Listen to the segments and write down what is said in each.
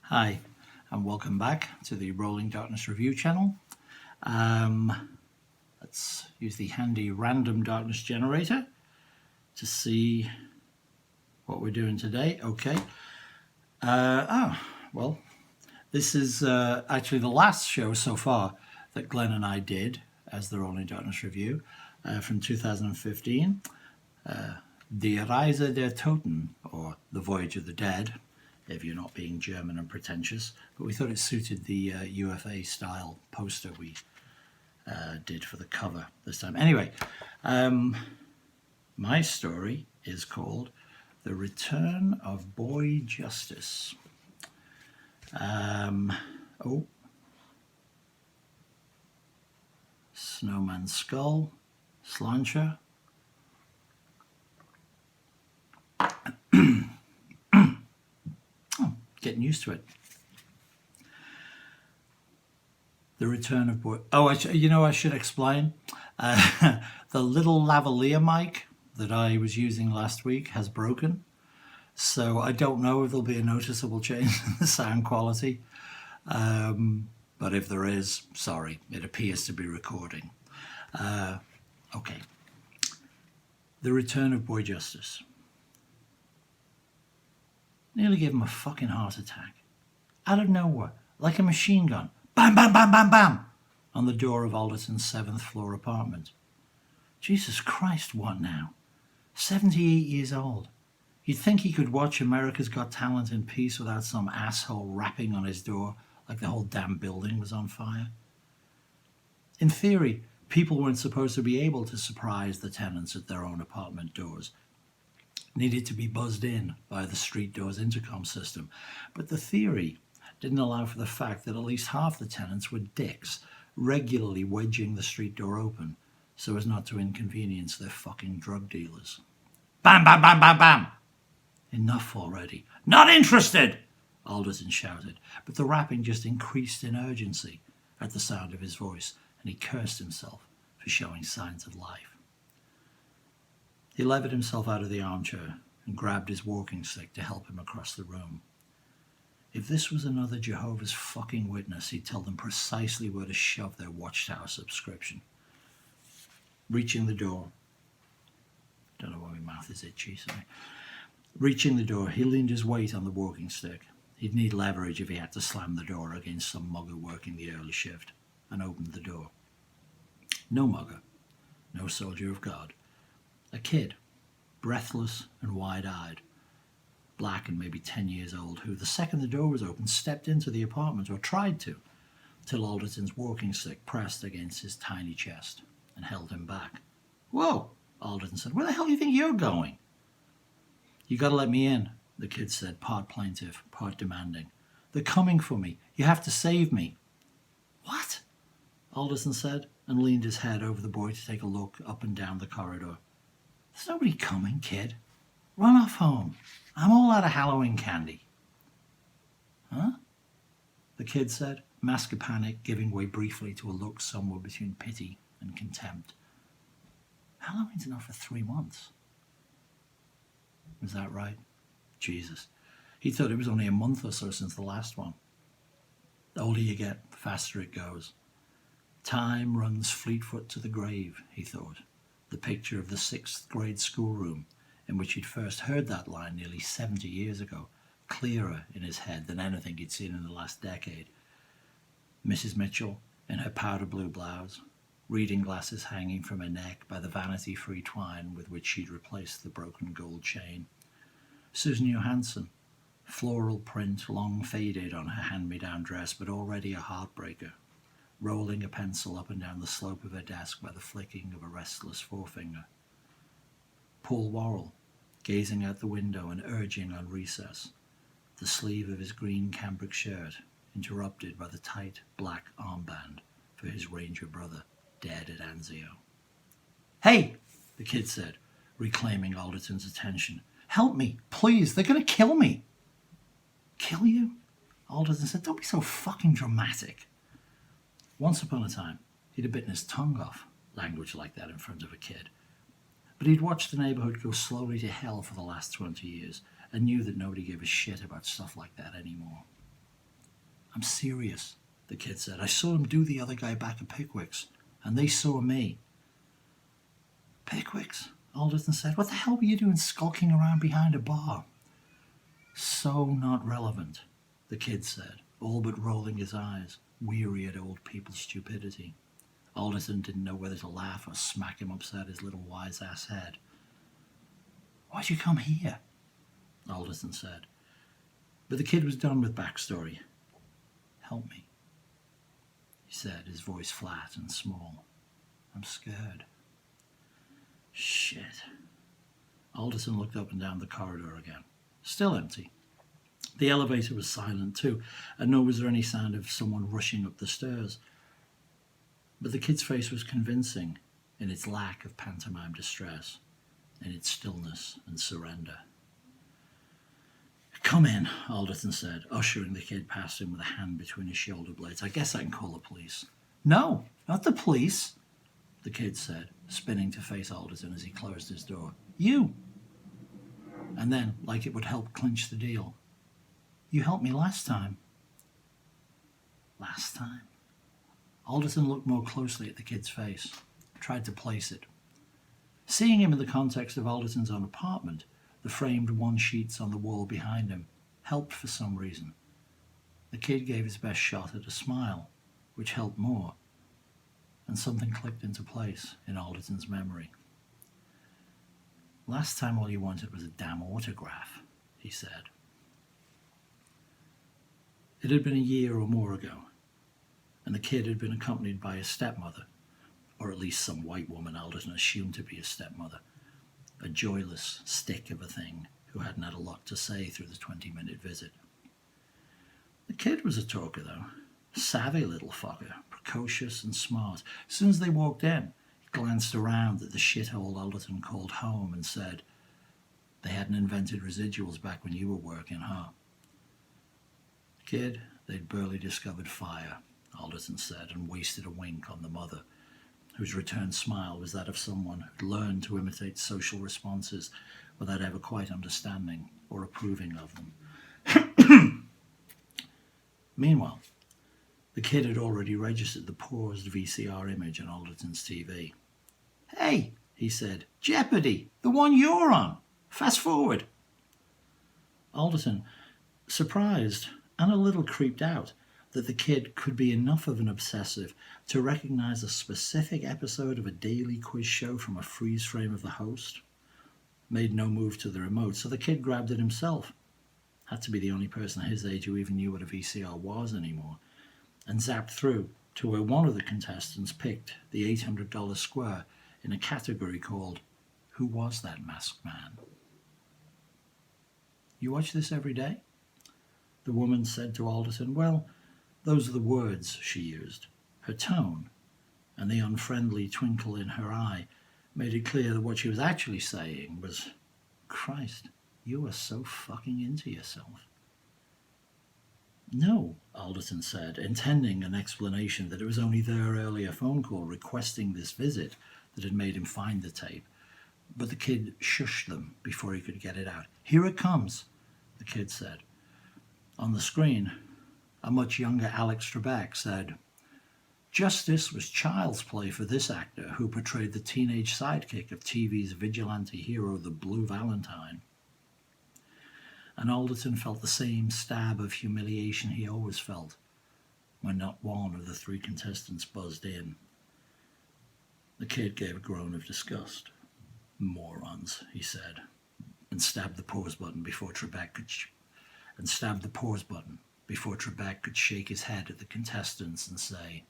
Hi, and welcome back to the Rolling Darkness Review channel. Let's use the handy random darkness generator to see what we're doing today. Okay. Well, this is actually the last show so far that Glenn and I did as the Rolling Darkness Review from 2015. Die Reise der Toten, or The Voyage of the Dead, if you're not being German and pretentious. But we thought it suited the UFA style poster we did for the cover this time. Anyway, my story is called The Return of Boy Justice. Snowman Skull, Slancher. Getting used to it. The Return of Boy... Oh, I should explain. The little lavalier mic that I was using last week has broken. So I don't know if there'll be a noticeable change in the sound quality. But if there is, sorry, it appears to be recording. Okay. The Return of Boy Justice. Nearly gave him a fucking heart attack. Out of nowhere, like a machine gun. Bam, bam, bam, bam, bam! On the door of Alderton's 7th floor apartment. Jesus Christ, what now? 78 years old. You'd think he could watch America's Got Talent in peace without some asshole rapping on his door like the whole damn building was on fire. In theory, people weren't supposed to be able to surprise the tenants at their own apartment doors. Needed to be buzzed in by the street door's intercom system. But the theory didn't allow for the fact that at least half the tenants were dicks, regularly wedging the street door open so as not to inconvenience their fucking drug dealers. Bam, bam, bam, bam, bam! Enough already. Not interested! Alderton shouted, but the rapping just increased in urgency at the sound of his voice, and he cursed himself for showing signs of life. He levered himself out of the armchair and grabbed his walking stick to help him across the room. If this was another Jehovah's fucking Witness, he'd tell them precisely where to shove their Watchtower subscription. Reaching the door. Don't know why my mouth is itchy, sorry. Reaching the door, he leaned his weight on the walking stick. He'd need leverage if he had to slam the door against some mugger working the early shift, and opened the door. No mugger. No soldier of God. A kid, breathless and wide-eyed, black and maybe 10 years old, who, the second the door was open, stepped into the apartment, or tried to, till Alderton's walking stick pressed against his tiny chest and held him back. Whoa, Alderton said. Where the hell do you think you're going? You gotta let me in, the kid said, part plaintive, part demanding. They're coming for me. You have to save me. What? Alderton said, and leaned his head over the boy to take a look up and down the corridor. There's nobody coming, kid. Run off home. I'm all out of Halloween candy. Huh? The kid said, mask of panic giving way briefly to a look somewhere between pity and contempt. Halloween's not for 3 months. Is that right? Jesus. He thought it was only a month or so since the last one. The older you get, the faster it goes. Time runs fleetfoot to the grave, he thought. The picture of the 6th grade schoolroom in which he'd first heard that line nearly 70 years ago, clearer in his head than anything he'd seen in the last decade. Mrs. Mitchell, in her powder blue blouse, reading glasses hanging from her neck by the vanity-free twine with which she'd replaced the broken gold chain. Susan Johansson, floral print long faded on her hand-me-down dress, but already a heartbreaker, rolling a pencil up and down the slope of her desk by the flicking of a restless forefinger. Paul Worrell, gazing out the window and urging on recess, the sleeve of his green cambric shirt interrupted by the tight black armband for his ranger brother, dead at Anzio. Hey, the kid said, reclaiming Alderton's attention. Help me, please, they're going to kill me. Kill you? Alderton said, don't be so fucking dramatic. Once upon a time, he'd have bitten his tongue off, language like that in front of a kid. But he'd watched the neighborhood go slowly to hell for the last 20 years and knew that nobody gave a shit about stuff like that anymore. I'm serious, the kid said. I saw him do the other guy back at Pickwick's, and they saw me. Pickwick's? Alderton said. What the hell were you doing skulking around behind a bar? So not relevant, the kid said, all but rolling his eyes, weary at old people's stupidity. Alderton didn't know whether to laugh or smack him upside his little wise-ass head. Why'd you come here? Alderton said. But the kid was done with backstory. Help me, he said, his voice flat and small. I'm scared. Shit. Alderton looked up and down the corridor again. Still empty. The elevator was silent too, and nor was there any sound of someone rushing up the stairs. But the kid's face was convincing in its lack of pantomime distress, in its stillness and surrender. Come in, Alderton said, ushering the kid past him with a hand between his shoulder blades. I guess I can call the police. No, not the police, the kid said, spinning to face Alderton as he closed his door. You. And then, like it would help clinch the deal, you helped me last time. Last time? Alderton looked more closely at the kid's face, tried to place it. Seeing him in the context of Alderton's own apartment, the framed one sheets on the wall behind him helped for some reason. The kid gave his best shot at a smile, which helped more, and something clicked into place in Alderton's memory. Last time all you wanted was a damn autograph, he said. It had been a year or more ago, and the kid had been accompanied by his stepmother, or at least some white woman Alderton assumed to be his stepmother, a joyless stick of a thing who hadn't had a lot to say through the 20-minute visit. The kid was a talker, though. Savvy little fucker, precocious and smart. As soon as they walked in, he glanced around at the shithole Alderton called home and said, they hadn't invented residuals back when you were working, huh? Kid, they'd barely discovered fire, Alderton said, and wasted a wink on the mother, whose return smile was that of someone who'd learned to imitate social responses without ever quite understanding or approving of them. Meanwhile, the kid had already registered the paused VCR image on Alderton's TV. Hey, he said, Jeopardy, the one you're on. Fast forward. Alderton, surprised and a little creeped out that the kid could be enough of an obsessive to recognize a specific episode of a daily quiz show from a freeze frame of the host, made no move to the remote, so the kid grabbed it himself. Had to be the only person his age who even knew what a VCR was anymore, and zapped through to where one of the contestants picked the $800 square in a category called Who Was That Masked Man? You watch this every day? The woman said to Alderton. Well, those are the words she used. Her tone and the unfriendly twinkle in her eye made it clear that what she was actually saying was, Christ, you are so fucking into yourself. No, Alderton said, intending an explanation that it was only their earlier phone call requesting this visit that had made him find the tape. But the kid shushed them before he could get it out. Here it comes, the kid said. On the screen, a much younger Alex Trebek said, Justice was child's play for this actor who portrayed the teenage sidekick of TV's vigilante hero, the Blue Valentine. And Alderton felt the same stab of humiliation he always felt when not one of the three contestants buzzed in. The kid gave a groan of disgust. Morons, he said, and stabbed the pause button before Trebek could shake his head at the contestants and say,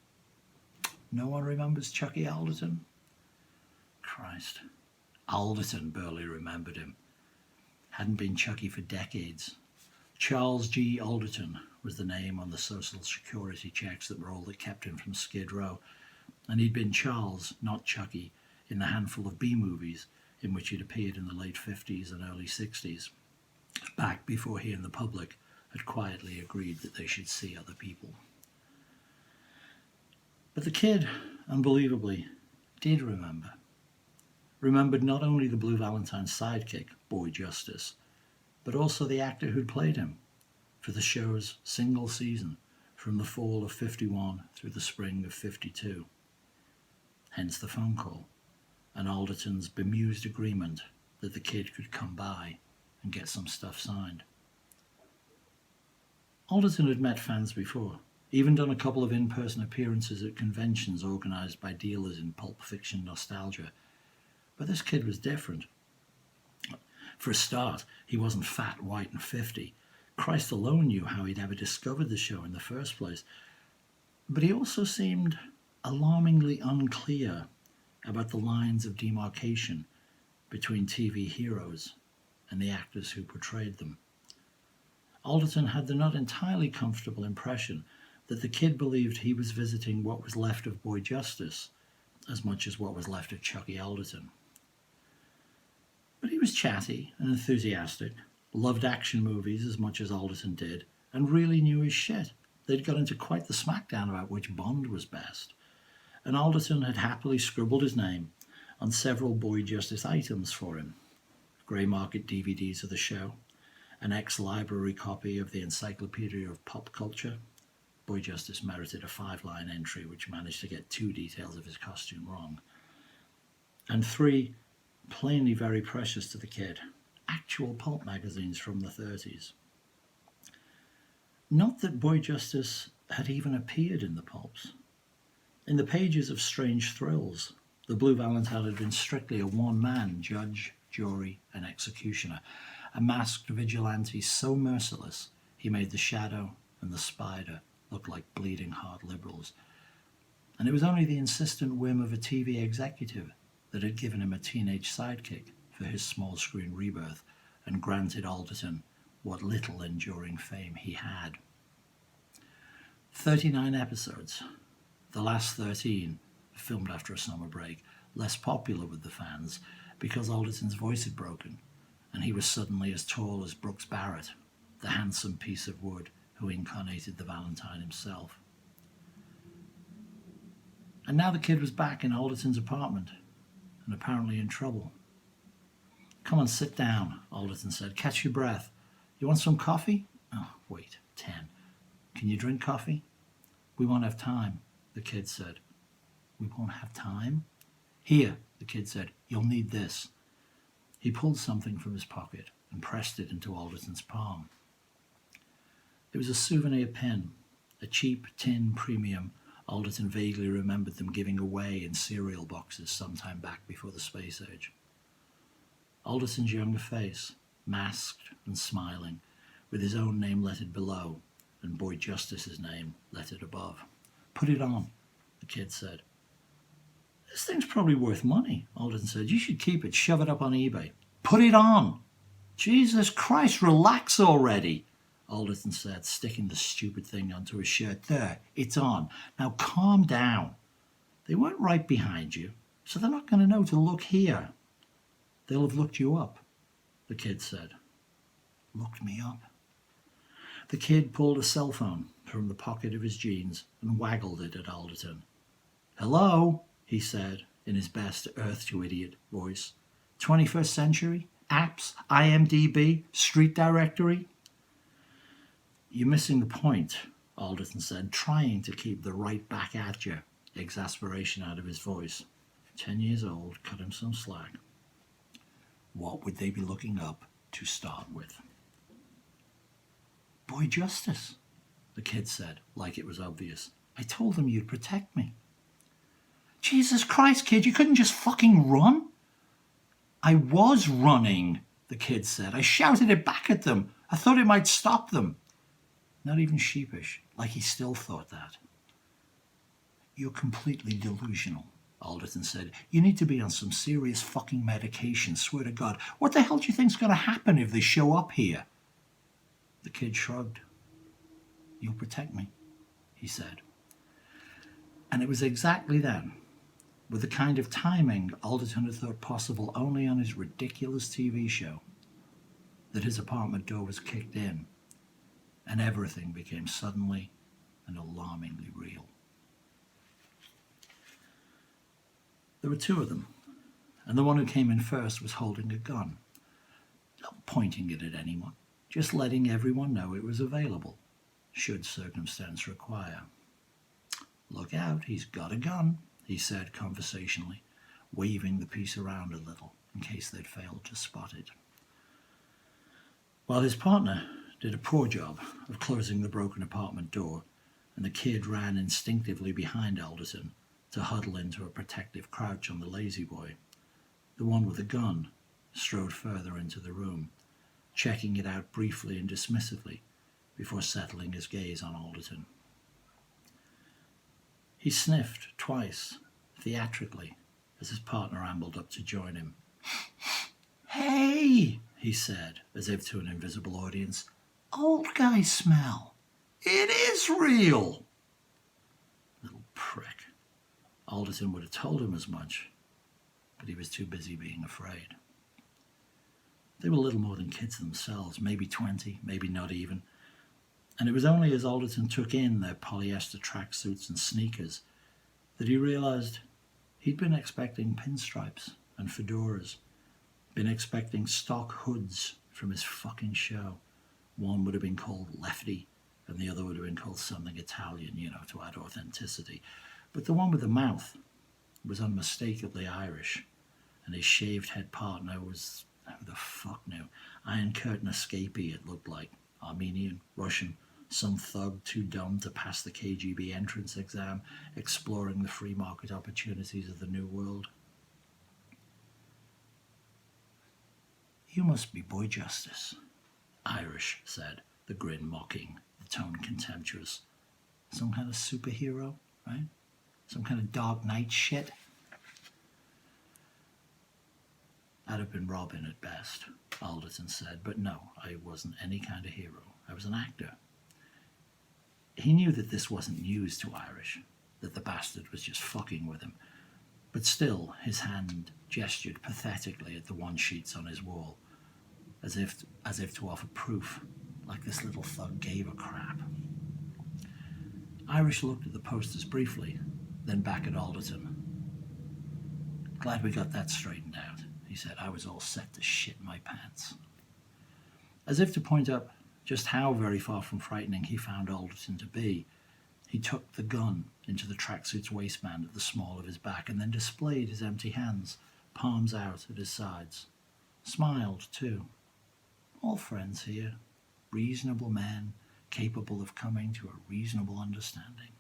No one remembers Chucky Alderton? Christ. Alderton barely remembered him. Hadn't been Chucky for decades. Charles G. Alderton was the name on the social security checks that were all that kept him from Skid Row. And he'd been Charles, not Chucky, in the handful of B-movies in which he'd appeared in the late 50s and early 60s, back before he and the public had quietly agreed that they should see other people. But the kid, unbelievably, did remember. Remembered not only the Blue Valentine's sidekick, Boy Justice, but also the actor who'd played him for the show's single season, from the fall of 51 through the spring of 52. Hence the phone call and Alderton's bemused agreement that the kid could come by and get some stuff signed. Alderton had met fans before, even done a couple of in-person appearances at conventions organised by dealers in pulp fiction nostalgia. But this kid was different. For a start, he wasn't fat, white and 50. Christ alone knew how he'd ever discovered the show in the first place. But he also seemed alarmingly unclear about the lines of demarcation between TV heroes and the actors who portrayed them. Alderton had the not entirely comfortable impression that the kid believed he was visiting what was left of Boy Justice as much as what was left of Chucky Alderton. But he was chatty and enthusiastic, loved action movies as much as Alderton did, and really knew his shit. They'd got into quite the smackdown about which Bond was best, and Alderton had happily scribbled his name on several Boy Justice items for him. Grey market DVDs of the show, an ex-library copy of the Encyclopedia of Pop Culture. Boy Justice merited a 5-line entry which managed to get 2 details of his costume wrong. And 3, plainly very precious to the kid, actual pulp magazines from the 30s. Not that Boy Justice had even appeared in the pulps. In the pages of Strange Thrills, the Blue Valentine had been strictly a one-man judge, jury and executioner, a masked vigilante so merciless he made the Shadow and the Spider look like bleeding heart liberals. And it was only the insistent whim of a TV executive that had given him a teenage sidekick for his small screen rebirth and granted Alderton what little enduring fame he had. 39 episodes, the last 13 filmed after a summer break, less popular with the fans because Alderton's voice had broken and he was suddenly as tall as Brooks Barrett, the handsome piece of wood who incarnated the Valentine himself. And now the kid was back in Alderton's apartment and apparently in trouble. "Come on, sit down," Alderton said. "Catch your breath. You want some coffee?" "Oh, wait, 10. Can you drink coffee?" "We won't have time," the kid said. "We won't have time?" "Here," the kid said. "You'll need this." He pulled something from his pocket and pressed it into Alderton's palm. It was a souvenir pin, a cheap tin premium. Alderton vaguely remembered them giving away in cereal boxes sometime back before the space age. Alderton's younger face, masked and smiling, with his own name lettered below and Boy Justice's name lettered above. "Put it on," the kid said. "This thing's probably worth money," Alderton said. "You should keep it, shove it up on eBay." "Put it on!" "Jesus Christ, relax already," Alderton said, sticking the stupid thing onto his shirt. "There, it's on. Now calm down. They weren't right behind you, so they're not going to know to look here." "They'll have looked you up," the kid said. "Looked me up?" The kid pulled a cell phone from the pocket of his jeans and waggled it at Alderton. "Hello?" he said in his best earth-to-idiot voice. "21st century? Apps? IMDb? Street directory?" "You're missing the point," Alderton said, trying to keep the right back at you exasperation out of his voice. 10 years old, cut him some slack. What would they be looking up to start with? "Boy Justice," the kid said, like it was obvious. "I told them you'd protect me." "Jesus Christ, kid, you couldn't just fucking run?" "I was running," the kid said. "I shouted it back at them. I thought it might stop them." Not even sheepish, like he still thought that. "You're completely delusional," Alderton said. "You need to be on some serious fucking medication, swear to God. What the hell do you think's going to happen if they show up here?" The kid shrugged. "You'll protect me," he said. And it was exactly then, with the kind of timing Alderton had thought possible only on his ridiculous TV show, that his apartment door was kicked in and everything became suddenly and alarmingly real. There were 2 of them, and the one who came in first was holding a gun, not pointing it at anyone, just letting everyone know it was available. should circumstance require. "Look out, he's got a gun," he said conversationally, waving the piece around a little in case they'd failed to spot it. While his partner did a poor job of closing the broken apartment door, and the kid ran instinctively behind Alderton to huddle into a protective crouch on the lazy boy, the one with the gun strode further into the room, checking it out briefly and dismissively before settling his gaze on Alderton. He sniffed twice, theatrically, as his partner ambled up to join him. "Hey," he said, as if to an invisible audience. "Old guy smell. It is real." Little prick. Alderton would have told him as much, but he was too busy being afraid. They were little more than kids themselves, maybe 20, maybe not even. And it was only as Alderton took in their polyester tracksuits and sneakers that he realized he'd been expecting pinstripes and fedoras, been expecting stock hoods from his fucking show. One would have been called Lefty, and the other would have been called something Italian, to add authenticity. But the one with the mouth was unmistakably Irish, and his shaved head partner was, who the fuck knew, Iron Curtain escapee it looked like, Armenian, Russian, some thug too dumb to pass the KGB entrance exam, exploring the free market opportunities of the New World. "You must be Boy Justice," Irish said, the grin mocking, the tone contemptuous. "Some kind of superhero, right? Some kind of Dark Knight shit?" "I'd have been Robin at best," Alderton said, "but no, I wasn't any kind of hero. I was an actor." He knew that this wasn't news to Irish, that the bastard was just fucking with him, but still his hand gestured pathetically at the one sheets on his wall, as if to offer proof, like this little thug gave a crap. Irish looked at the posters briefly, then back at Alderton. "Glad we got that straightened out," he said. "I was all set to shit my pants." As if to point out just how very far from frightening he found Alderton to be, he tucked the gun into the tracksuit's waistband at the small of his back and then displayed his empty hands, palms out at his sides. Smiled, too. "All friends here. Reasonable men, capable of coming to a reasonable understanding."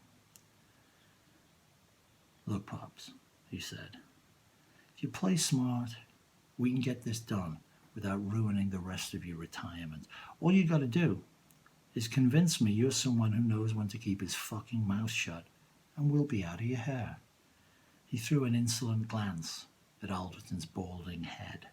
"Look, Pops," he said, "if you play smart, we can get this done without ruining the rest of your retirement. All you got to do is convince me you're someone who knows when to keep his fucking mouth shut, and we'll be out of your hair." He threw an insolent glance at Alderton's balding head.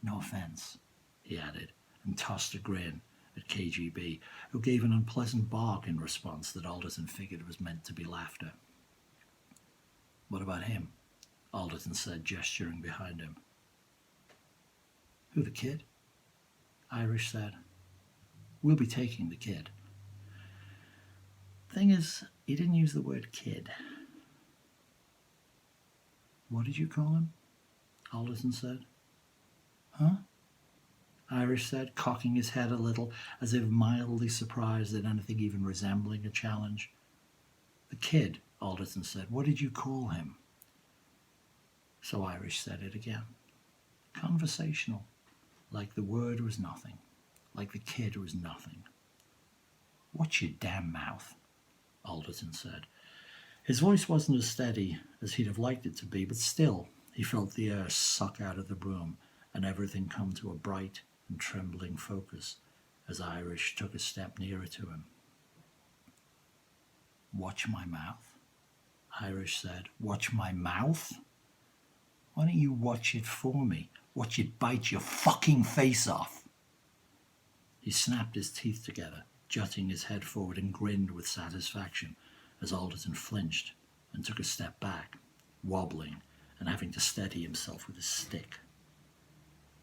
"No offense," he added, and tossed a grin at KGB, who gave an unpleasant bark in response that Alderton figured was meant to be laughter. "What about him?" Alderton said, gesturing behind him. "Who, the kid?" Irish said. "We'll be taking the kid." Thing is, he didn't use the word kid. "What did you call him?" Alderton said. "Huh?" Irish said, cocking his head a little, as if mildly surprised at anything even resembling a challenge. "The kid," Alderton said. "What did you call him?" So Irish said it again. Conversational, like the word was nothing, like the kid was nothing. "Watch your damn mouth," Alderton said. His voice wasn't as steady as he'd have liked it to be, but still he felt the air suck out of the room and everything come to a bright and trembling focus as Irish took a step nearer to him. "Watch my mouth," Irish said. "Watch my mouth? Why don't you watch it for me? Watch it bite your fucking face off." He snapped his teeth together, jutting his head forward, and grinned with satisfaction as Alderton flinched and took a step back, wobbling and having to steady himself with his stick.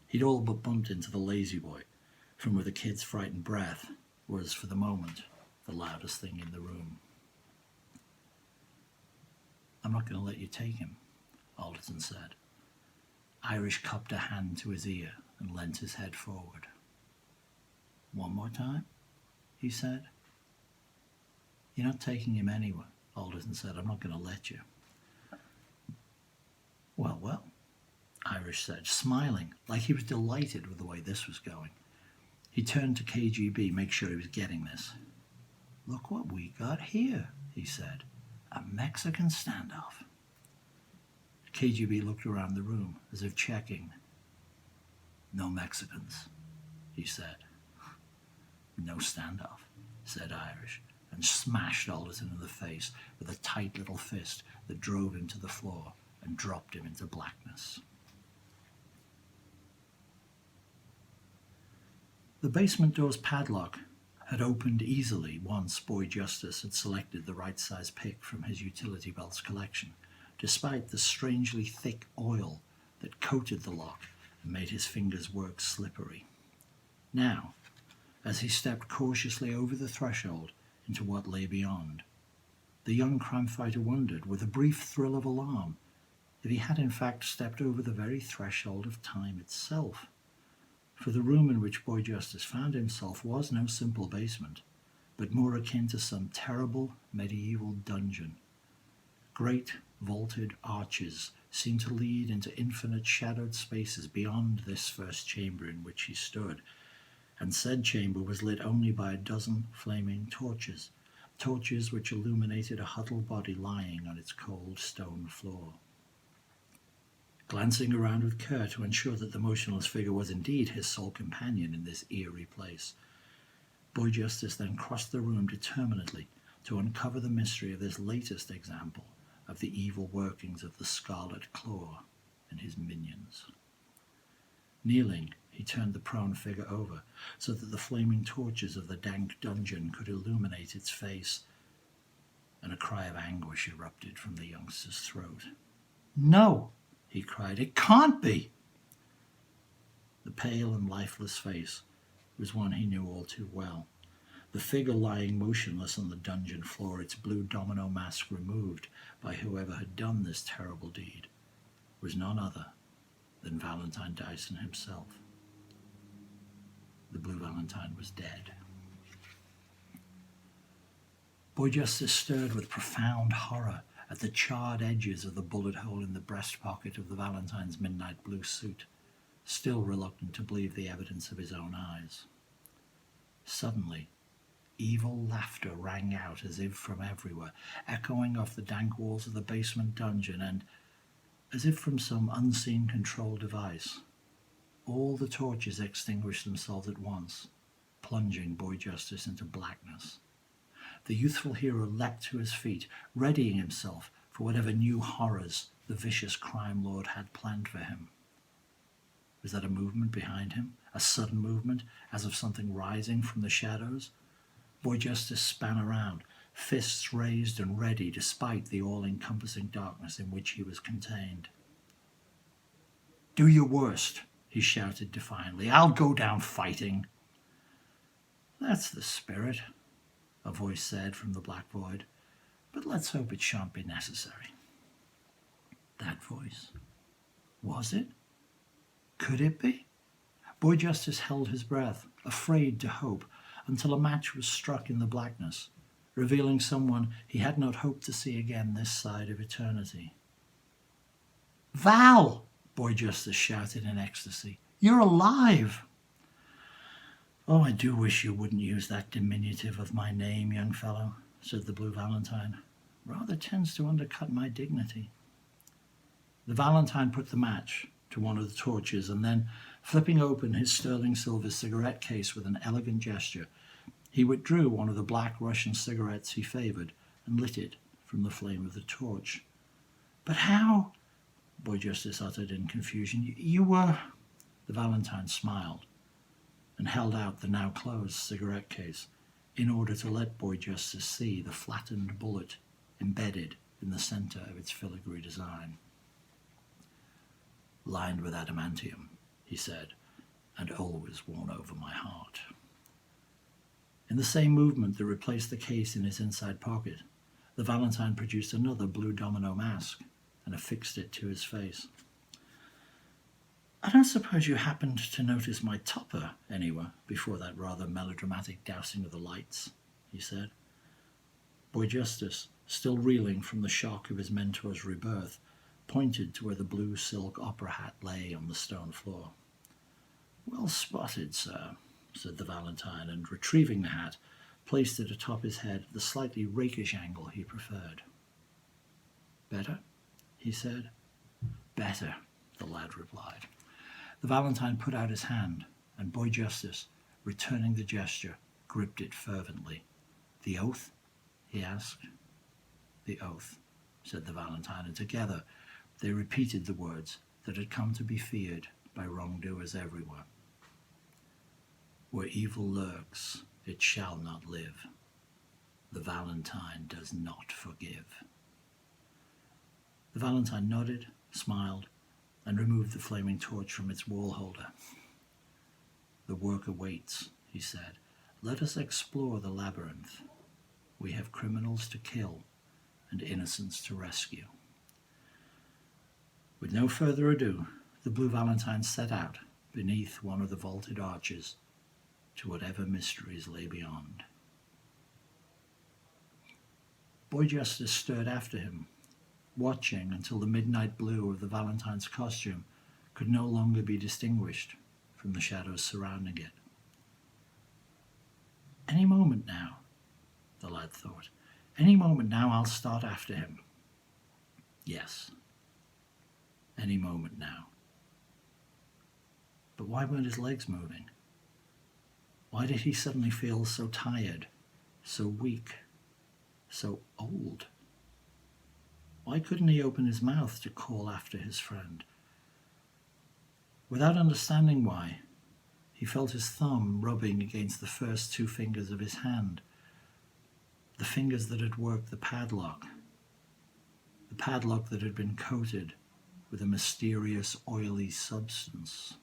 He'd all but bumped into the lazy boy, from where the kid's frightened breath was, for the moment, the loudest thing in the room. "I'm not going to let you take him," Alderton said. Irish cupped a hand to his ear and leant his head forward. "One more time," he said. You're not taking him anywhere, Alderson said. I'm not going to let you. Well, well, Irish said, smiling like he was delighted with the way this was going. He turned to KGB, make sure he was getting this. Look what we got here, he said. A Mexican standoff. KGB looked around the room as if checking. No Mexicans, he said. No standoff, said Irish, and smashed Alderson in the face with a tight little fist that drove him to the floor and dropped him into blackness. The basement door's padlock had opened easily once Boy Justice had selected the right size pick from his utility belt's collection, despite the strangely thick oil that coated the lock and made his fingers work slippery. Now, as he stepped cautiously over the threshold into what lay beyond, the young crime fighter wondered, with a brief thrill of alarm, if he had in fact stepped over the very threshold of time itself. For the room in which Boy Justice found himself was no simple basement, but more akin to some terrible medieval dungeon. Great vaulted arches seemed to lead into infinite shadowed spaces beyond this first chamber in which he stood, and said chamber was lit only by a dozen flaming torches, torches which illuminated a huddled body lying on its cold stone floor. Glancing around with care to ensure that the motionless figure was indeed his sole companion in this eerie place, Boy Justice then crossed the room determinedly to uncover the mystery of this latest example of the evil workings of the Scarlet Claw and his minions. Kneeling, he turned the prone figure over so that the flaming torches of the dank dungeon could illuminate its face, and a cry of anguish erupted from the youngster's throat. "No!" he cried. "It can't be!" The pale and lifeless face was one he knew all too well. The figure lying motionless on the dungeon floor, its blue domino mask removed by whoever had done this terrible deed, was none other than Valentine Dyson himself. The Blue Valentine was dead. Boy Justice stared with profound horror at the charred edges of the bullet hole in the breast pocket of the Valentine's midnight blue suit, still reluctant to believe the evidence of his own eyes. Suddenly, evil laughter rang out as if from everywhere, echoing off the dank walls of the basement dungeon, and, as if from some unseen control device, all the torches extinguished themselves at once, plunging Boy Justice into blackness. The youthful hero leapt to his feet, readying himself for whatever new horrors the vicious crime lord had planned for him. Was that a movement behind him? A sudden movement, as of something rising from the shadows? Boy Justice span around, fists raised and ready despite the all-encompassing darkness in which he was contained. "Do your worst," he shouted defiantly. "I'll go down fighting." "That's the spirit," a voice said from the black void, "but let's hope it shan't be necessary." That voice. Was it? Could it be? Boy Justice held his breath, afraid to hope, until a match was struck in the blackness, revealing someone he had not hoped to see again this side of eternity. "Val!" Boy Justice shouted in ecstasy. "You're alive!" "Oh, I do wish you wouldn't use that diminutive of my name, young fellow," said the Blue Valentine. "Rather tends to undercut my dignity." The Valentine put the match to one of the torches, and then, flipping open his sterling silver cigarette case with an elegant gesture, he withdrew one of the black Russian cigarettes he favoured and lit it from the flame of the torch. "But how?" Boy Justice uttered in confusion. You were..." The Valentine smiled and held out the now closed cigarette case in order to let Boy Justice see the flattened bullet embedded in the centre of its filigree design. "Lined with adamantium," he said, "and always worn over my heart." In the same movement that replaced the case in his inside pocket, the Valentine produced another blue domino mask and affixed it to his face. "I don't suppose you happened to notice my topper anywhere before that rather melodramatic dousing of the lights," he said. Boy Justice, still reeling from the shock of his mentor's rebirth, pointed to where the blue silk opera hat lay on the stone floor. "Well spotted, sir," said the Valentine, and retrieving the hat, placed it atop his head at the slightly rakish angle he preferred. "Better?" he said. "Better," the lad replied. The Valentine put out his hand, and Boy Justice, returning the gesture, gripped it fervently. "The oath?" he asked. "The oath," said the Valentine, and together they repeated the words that had come to be feared by wrongdoers everywhere. "Where evil lurks, it shall not live. The Valentine does not forgive." The Valentine nodded, smiled, and removed the flaming torch from its wall holder. "The work awaits," he said. "Let us explore the labyrinth. We have criminals to kill and innocents to rescue." With no further ado, the Blue Valentine set out beneath one of the vaulted arches to whatever mysteries lay beyond. Boy Justice stared after him, watching until the midnight blue of the Valentine's costume could no longer be distinguished from the shadows surrounding it. Any moment now, the lad thought. Any moment now I'll start after him. Yes. Any moment now. But why weren't his legs moving? Why did he suddenly feel so tired, so weak, so old? Why couldn't he open his mouth to call after his friend? Without understanding why, he felt his thumb rubbing against the first two fingers of his hand, the fingers that had worked the padlock that had been coated with a mysterious oily substance.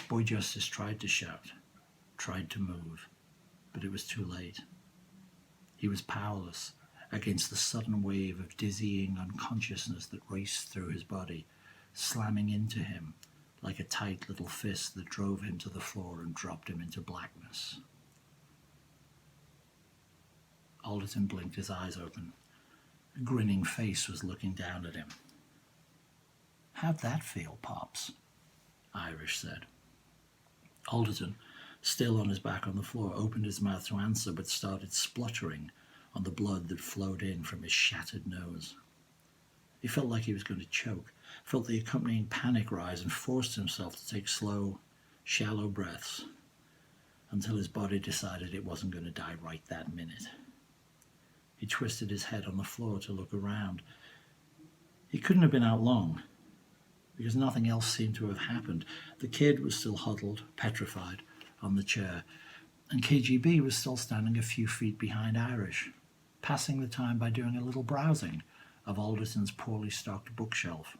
Boy Justice tried to shout, tried to move, but it was too late. He was powerless against the sudden wave of dizzying unconsciousness that raced through his body, slamming into him like a tight little fist that drove him to the floor and dropped him into blackness. Alderton blinked his eyes open. A grinning face was looking down at him. "How'd that feel, Pops?" Irish said. Alderton, still on his back on the floor, opened his mouth to answer but started spluttering on the blood that flowed in from his shattered nose. He felt like he was going to choke, felt the accompanying panic rise, and forced himself to take slow, shallow breaths until his body decided it wasn't going to die right that minute. He twisted his head on the floor to look around. He couldn't have been out long, because nothing else seemed to have happened. The kid was still huddled, petrified, on the chair, and KGB was still standing a few feet behind Irish, passing the time by doing a little browsing of Alderton's poorly stocked bookshelf.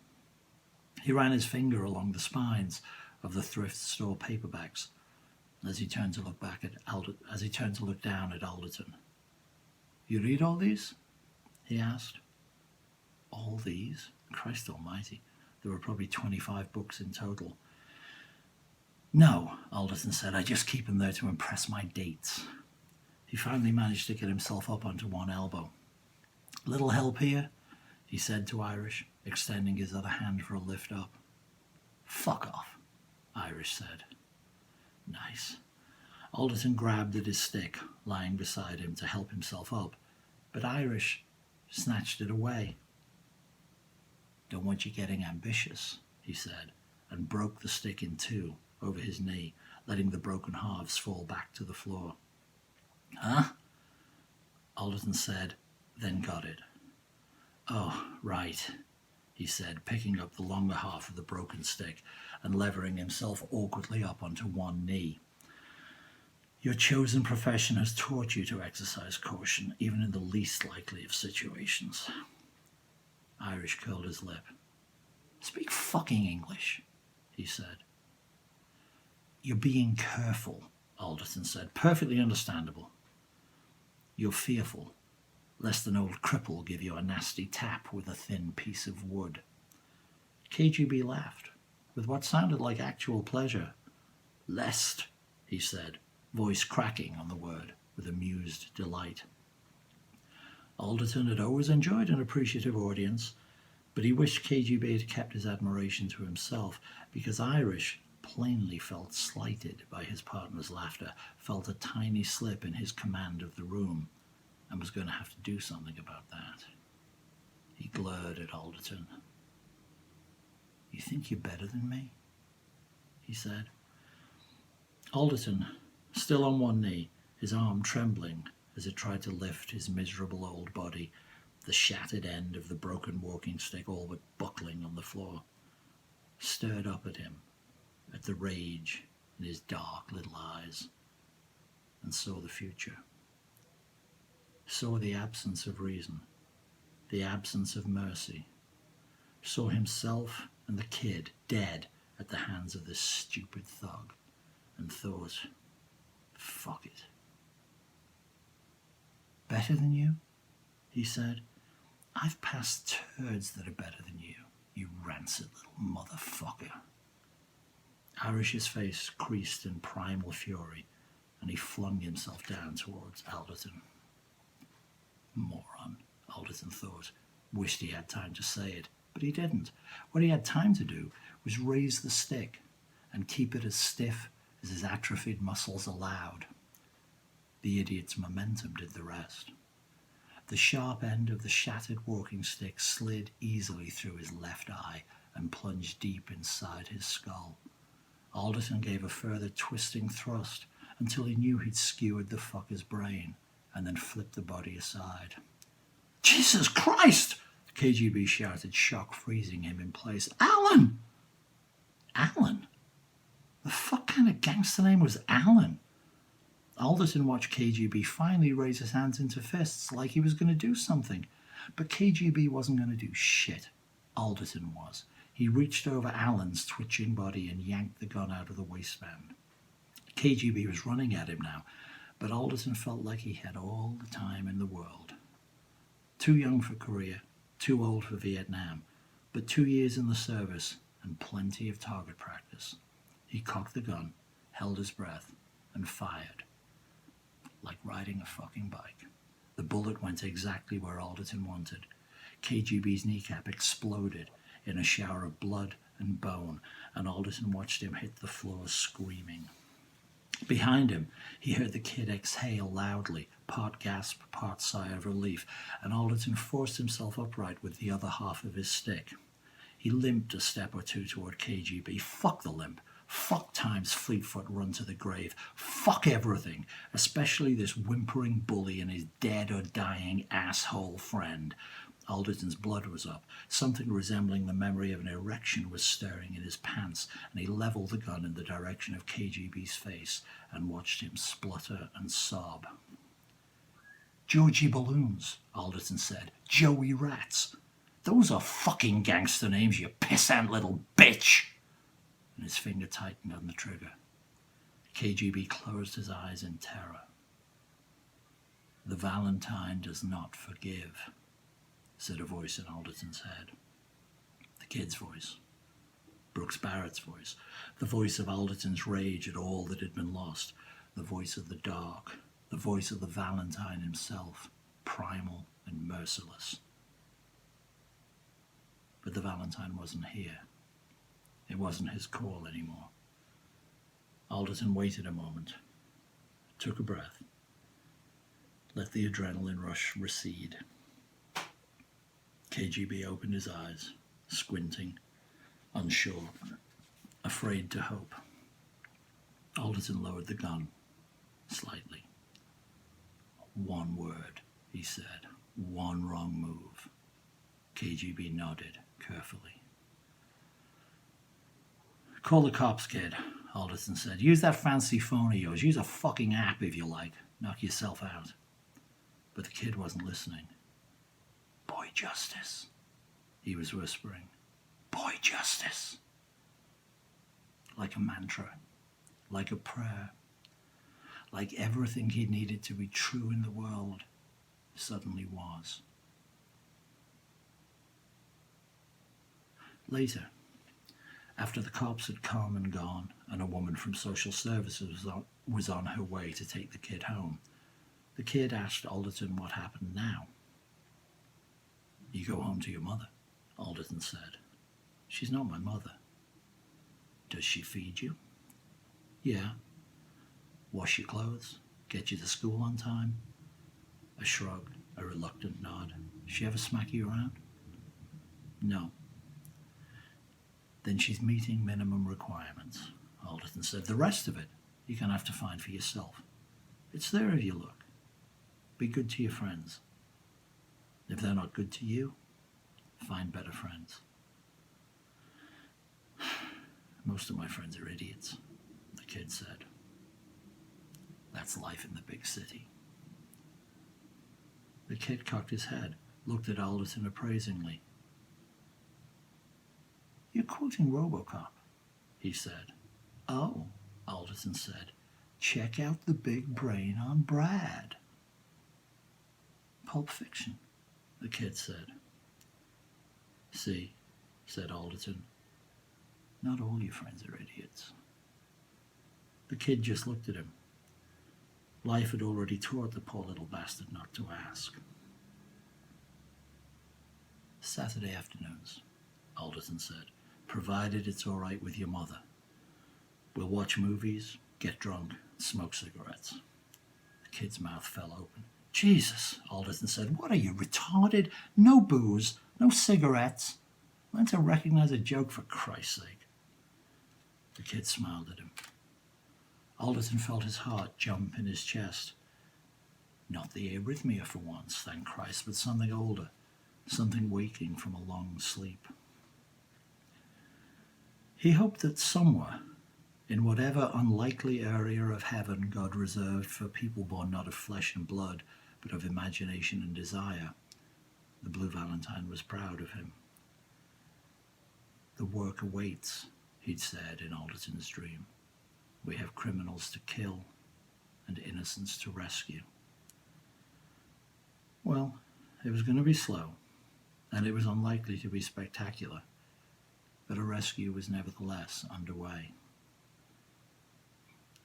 He ran his finger along the spines of the thrift store paperbacks as he turned to look down at Alderton. "You read all these?" he asked. All these? Christ almighty. There were probably 25 books in total. "No," Alderton said. "I just keep them there to impress my dates." He finally managed to get himself up onto one elbow. "Little help here?" he said to Irish, extending his other hand for a lift up. "Fuck off," Irish said. Nice. Alderton grabbed at his stick, lying beside him, to help himself up, but Irish snatched it away. "Don't want you getting ambitious," he said, and broke the stick in two over his knee, letting the broken halves fall back to the floor. "Huh?" Alderton said, then got it. "Oh, right," he said, picking up the longer half of the broken stick and levering himself awkwardly up onto one knee. "Your chosen profession has taught you to exercise caution, even in the least likely of situations." Irish curled his lip. "Speak fucking English," he said. "You're being careful," Alderton said. "Perfectly understandable. You're fearful, lest an old cripple give you a nasty tap with a thin piece of wood." KGB laughed, with what sounded like actual pleasure. "Lest," he said, voice cracking on the word. with amused delight. Alderton had always enjoyed an appreciative audience, but he wished KGB had kept his admiration to himself, because Irish plainly felt slighted by his partner's laughter, felt a tiny slip in his command of the room, and was going to have to do something about that. He glared at Alderton. "You think you're better than me?" he said. Alderton, still on one knee, his arm trembling as it tried to lift his miserable old body, the shattered end of the broken walking stick all but buckling on the floor, stared up at him, at the rage in his dark little eyes, and saw the future. Saw the absence of reason, the absence of mercy. Saw himself and the kid dead at the hands of this stupid thug, and thought, fuck it. "Better than you?" he said. "I've passed turds that are better than you, you rancid little motherfucker." Irish's face creased in primal fury, and he flung himself down towards Alderton. Moron, Alderton thought. Wished he had time to say it, but he didn't. What he had time to do was raise the stick and keep it as stiff as his atrophied muscles allowed. The idiot's momentum did the rest. The sharp end of the shattered walking stick slid easily through his left eye and plunged deep inside his skull. Alderton gave a further twisting thrust until he knew he'd skewered the fucker's brain, and then flipped the body aside. "Jesus Christ!" KGB shouted, shock freezing him in place. "Alan!" Alan? The fuck kind of gangster name was Alan? Alderton watched KGB finally raise his hands into fists like he was going to do something. But KGB wasn't going to do shit. Alderton was. He reached over Alan's twitching body and yanked the gun out of the waistband. KGB was running at him now, but Alderton felt like he had all the time in the world. Too young for Korea, too old for Vietnam, but 2 years in the service and plenty of target practice. He cocked the gun, held his breath, and fired. Like riding a fucking bike. The bullet went exactly where Alderton wanted. KGB's kneecap exploded in a shower of blood and bone, and Alderton watched him hit the floor screaming. Behind him, he heard the kid exhale loudly, part gasp, part sigh of relief, and Alderton forced himself upright with the other half of his stick. He limped a step or two toward KGB. Fuck the limp. Fuck Time's Fleetfoot run to the grave. Fuck everything, especially this whimpering bully and his dead or dying asshole friend. Alderton's blood was up. Something resembling the memory of an erection was stirring in his pants, and he leveled the gun in the direction of KGB's face and watched him splutter and sob. "Georgie Balloons," Alderton said. "Joey Rats. Those are fucking gangster names, you pissant little bitch." And his finger tightened on the trigger. KGB closed his eyes in terror. "The Valentine does not forgive," said a voice in Alderton's head. The kid's voice. Brooks Barrett's voice. The voice of Alderton's rage at all that had been lost. The voice of the dark. The voice of the Valentine himself, primal and merciless. But the Valentine wasn't here. It wasn't his call anymore. Alderton waited a moment, took a breath, let the adrenaline rush recede. KGB opened his eyes, squinting, unsure, afraid to hope. Alderton lowered the gun, slightly. "One word," he said. "One wrong move." KGB nodded carefully. "Call the cops, kid," Alderton said. "Use that fancy phone of yours. Use a fucking app if you like. Knock yourself out." But the kid wasn't listening. "Boy justice," he was whispering. "Boy justice." Like a mantra, like a prayer, like everything he needed to be true in the world suddenly was. Later, after the cops had come and gone and a woman from social services was on her way to take the kid home, The kid asked Alderton what happened now. You go home to your mother, Alderton said. She's not my mother. Does she feed you? Yeah. Wash your clothes? Get you to school on time? A shrug, a reluctant nod. She ever smack you around? No. Then she's meeting minimum requirements, Alderton said. The rest of it, you're going to have to find for yourself. It's there if you look. Be good to your friends. If they're not good to you, find better friends. Most of my friends are idiots, the kid said. That's life in the big city. The kid cocked his head, looked at Alderton appraisingly. You're quoting RoboCop, he said. Oh, Alderton said. Check out the big brain on Brad. Pulp Fiction, the kid said. See, said Alderton. Not all your friends are idiots. The kid just looked at him. Life had already taught the poor little bastard not to ask. Saturday afternoons, Alderton said, provided it's all right with your mother. We'll watch movies, get drunk, smoke cigarettes. The kid's mouth fell open. Jesus, Alderton said, what are you, retarded? No booze, no cigarettes. Learn to recognize a joke, for Christ's sake. The kid smiled at him. Alderton felt his heart jump in his chest. Not the arrhythmia for once, thank Christ, but something older, something waking from a long sleep. He hoped that somewhere, in whatever unlikely area of heaven God reserved for people born not of flesh and blood, but of imagination and desire, the Blue Valentine was proud of him. The work awaits, he'd said in Alderton's dream. We have criminals to kill and innocents to rescue. Well, it was going to be slow, and it was unlikely to be spectacular, but a rescue was nevertheless underway.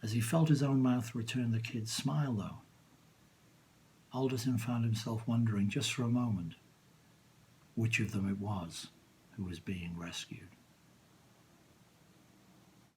As he felt his own mouth return the kid's smile, though, Alderton found himself wondering just for a moment which of them it was who was being rescued.